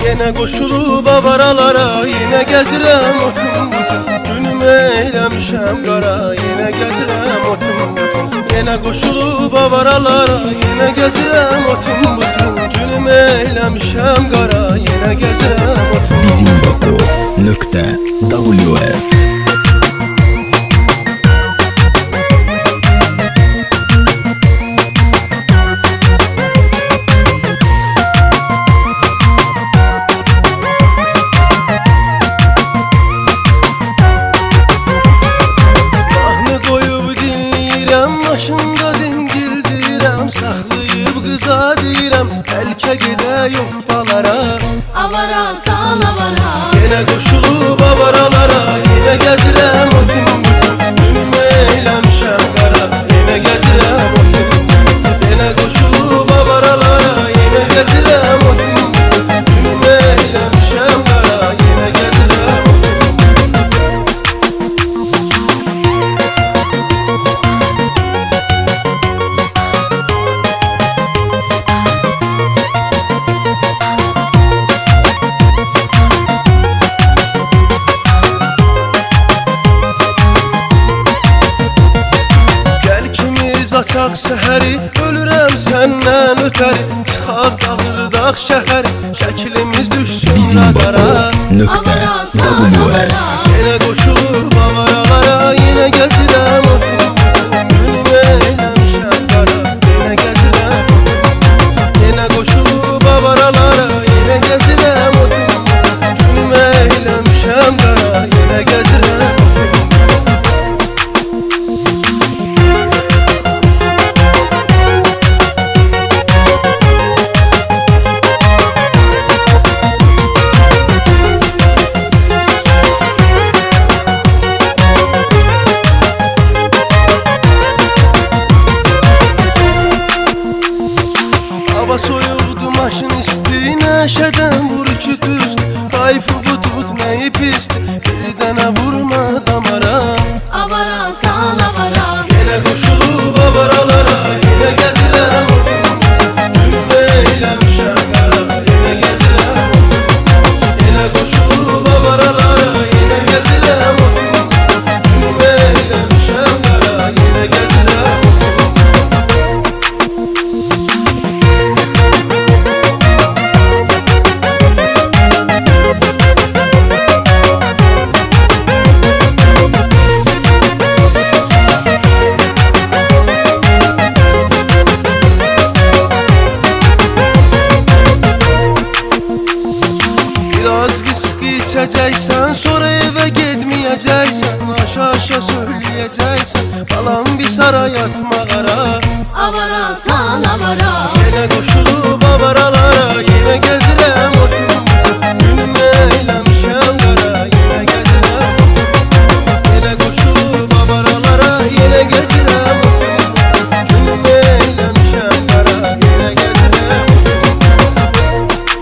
Yine koşulup avaralara, yine gezirəm otum butum. Günümü eylemişəm qara, yine gezirəm otum butum. Yine koşulup avaralara, yine gezirəm otum butum. Günümü eylemişəm qara, yine gezirəm otum butum. Bizimbako.ws Başında dingildirəm, saxlayıb qıza deyirəm, bəlkə gedə yoppalara. Avara sal avara, Yenə qoşulub avaralara, yenə gəzirəm otum butum. Günümü eyləmişəm qara, yenə gəzirəm otum butum. Yenə qoşulub avaralara, yenə gəzirəm otum butum. Günümü eyləmişəm qara, yenə gəzirəm otum butum. Açaq səhəri, ölürəm səndən ötəri. Çıxaq dağırdaq şəhəri, şəklimiz düşsün radara. Bizimbako.ws Yenə qoşulub avaralara, yenə gəzirəm otum butum. Günümü eyləmişəm qara, yenə gəzirəm otum butum. Yenə qoşulub avaralara, yenə gəzirəm otum butum. Günümü eyləmişəm qara, yenə gəzirəm otum butum. Hava soyuqdu, maşın isti, nəşədən vur iki tüst. Kayfığı tut, nəyi pisdi, bir dənə vurma damara. avara sal avara, Yenə qoşulub avaralara, yenə gəzirəm otum butum. Günümü eyləmişəm qara, yenə gəzirəm otum butum. Yenə qoşulub avaralara, yenə gəzirəm otum butum. Günümü eyləmişəm qara, yenə gəzirəm otum butum. Biraz viski içəcəksən, sonra evə getməyəcəksən. Aşa-aşa söyləyəcəksən, balam bir saray yatmağara. avara sal avara, Yenə qoşulub avaralara, yenə gəzirəm otum butum. Günümü eyləmişəm qara, yenə gəzirəm otum butum. Yenə qoşulub avaralara, yenə gəzirəm otum butum. Günümü eyləmişəm qara, yenə gəzirəm otum butum.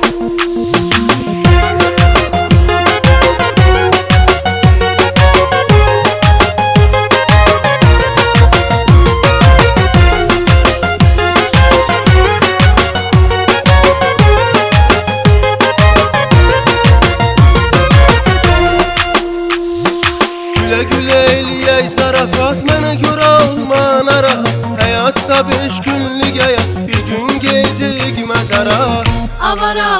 Gülə gülə eləyək zarafat, mənə görə olma narahat. Həyatda 5 günlük həyat, bir gün gecik məzara. avara